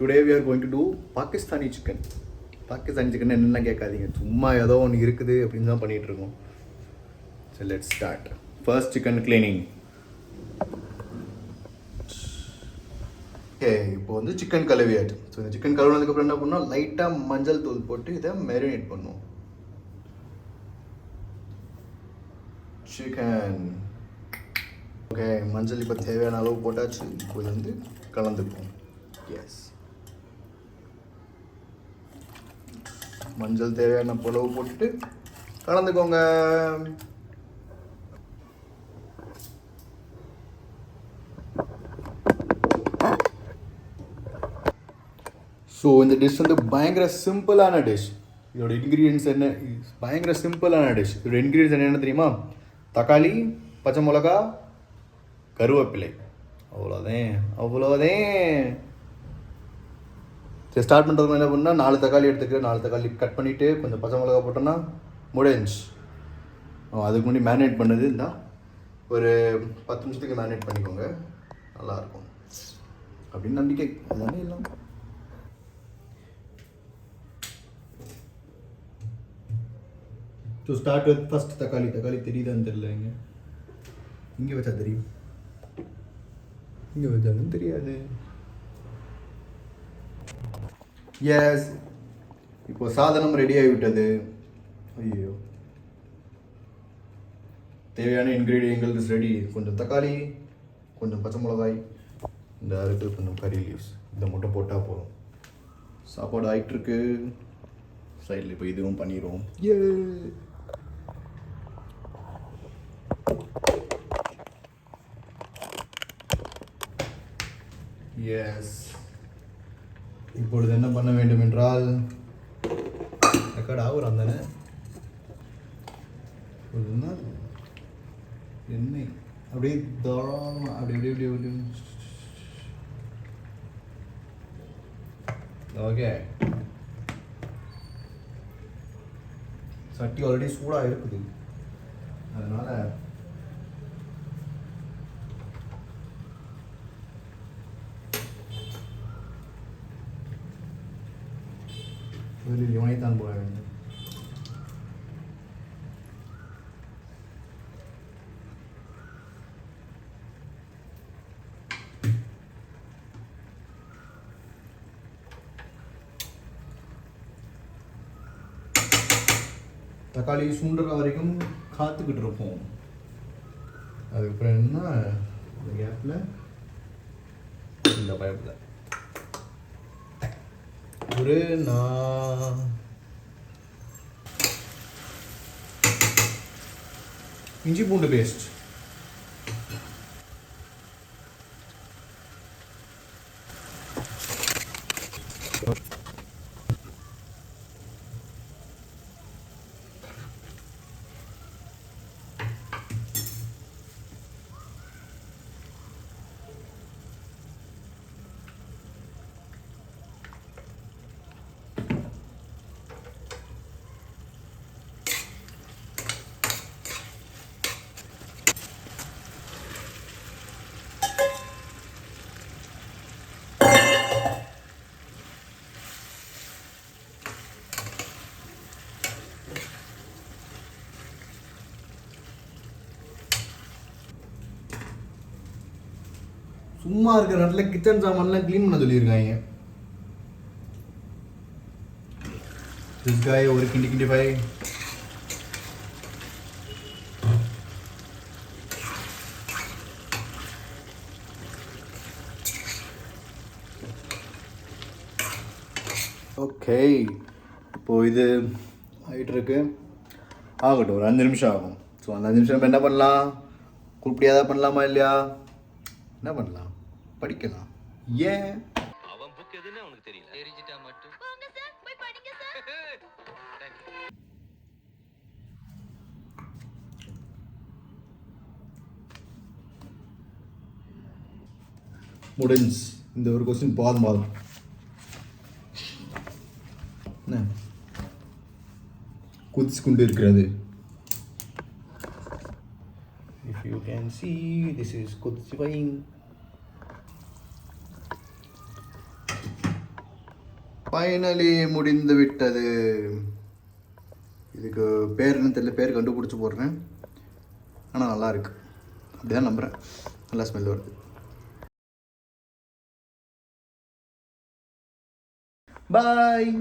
Today we are going to do Pakistani chicken. Pakistani chicken என்னெல்லாம் கேட்காதீங்க, சும்மா ஏதோ ஒன்று இருக்குது அப்படின்னு தான் பண்ணிகிட்ருக்கோம். So let's start. First chicken cleaning. Okay, இப்போ வந்து சிக்கன் கழுவியாச்சு. ஸோ இந்த சிக்கன் கழுவுனதுக்கப்புறம் என்ன பண்ணோம், லைட்டாக மஞ்சள் தூள் போட்டு இதை மேரினேட் பண்ணுவோம். சிக்கன் ஓகே, மஞ்சள் இப்போ தேவையான அளவு போட்டாச்சு. இப்போ இது வந்து கலந்துப்போம். எஸ், மஞ்சள் தேவையான அளவு போட்டுட்டு கலந்துக்கோங்க. ஸோ இந்த டிஷ் வந்து பயங்கர சிம்பிளான டிஷ். இதோட இன்க்ரீடியன்ஸ் என்ன, பயங்கர சிம்பிளான டிஷ். இதோட இன்க்ரீடியன்ஸ் என்ன தெரியுமா? தக்காளி, பச்சை மிளகா, கருவேப்பிலை, அவ்வளோதே. சரி, ஸ்டார்ட் பண்ணுறதுக்கு என்ன பண்ணால் 4 தக்காளி எடுத்துக்கிறேன். 4 தக்காளி கட் பண்ணிவிட்டு கொஞ்சம் பச்சை மிளகா போட்டோன்னா முடிஞ்சு. அதுக்கு முன்னாடி மேரினேட் பண்ணது இருந்தால் ஒரு 10 நிமிஷத்துக்கு மேரினேட் பண்ணிக்கோங்க, நல்லாயிருக்கும் அப்படின்னு நம்பிக்கை. அதுதானே எல்லாம். ஸோ ஸ்டார்ட் வித் ஃபஸ்ட் தக்காளி. தக்காளி தெரியுதான்னு தெரியல, இங்கே வச்சா தெரியும், இங்கே வச்சாலும் தெரியாது. எஸ், இப்போ சாதனம் ரெடி ஆகிவிட்டது. ஐயோ, தேவையான இன்க்ரீடியன்ட்ஸ் ரெடி. கொஞ்சம் தக்காளி, கொஞ்சம் பச்சை மிளகாய், இந்த அறுத்து கொஞ்சம் கறி லீவ்ஸ், இதை மட்டும் போட்டால் போதும். சாப்பாடு ஆகிட்டுருக்கு. சைடில் இப்போ இதுவும் பண்ணிடுவோம். ஏ, எஸ், இப்பொழுது என்ன பண்ண வேண்டும் என்றால், ரெக்கார்ட் ஆகுறான் தானே, எண்ணெய் அப்படியே தாராளமாக அப்படி. ஓகே, சட்டி ஆல்ரெடி சூடாக இருக்குது, அதனால் இவனைத்தான் போட வேண்டும். தக்காளி சுண்டுற வரைக்கும் காத்துக்கிட்டு இருப்போம். அதுக்கப்புறம் என்ன, இந்த கேப்பில் இந்த பைப்பில் ஒரு இஞ்சி பூண்டு பேஸ்ட், சும்மா இருக்கிற இடத்துல கிச்சன் சாமான்லாம் க்ளீன் பண்ண சொல்லியிருக்காங்க. திஸ் காய் ஒரு கிண்டி பாய். ஓகே, இப்போது இது ஆகிட்டுருக்கு. ஆகட்டும், ஒரு 5 நிமிஷம் ஆகும். ஸோ அந்த 5 நிமிஷம் என்ன பண்ணலாம், கூப்பிட்டியாதான் பண்ணலாமா இல்லையா, என்ன பண்ணலாம், படிக்கலாம். ஏன் அவன் புக் எதுன்னு அவனுக்கு தெரியல, தெரிஞ்சிட்டா மட்டும் போங்க சார், போய் படிங்க சார். முடிஞ்சு. இந்த ஒரு क्वेश्चन போதும். என்ன குதிச்சு கொண்டு இருக்கிறது. If you can see, this is குதிச்சு வைங். ஃபைனலி முடிந்து விட்டது. இதுக்கு பேர் என்ன தெரியல, பேர் கண்டுபிடிச்சி போடுறேன். ஆனால் நல்லா இருக்கு, அப்படிதான் நம்புகிறேன். நல்லா ஸ்மெல் வருது. பாய்.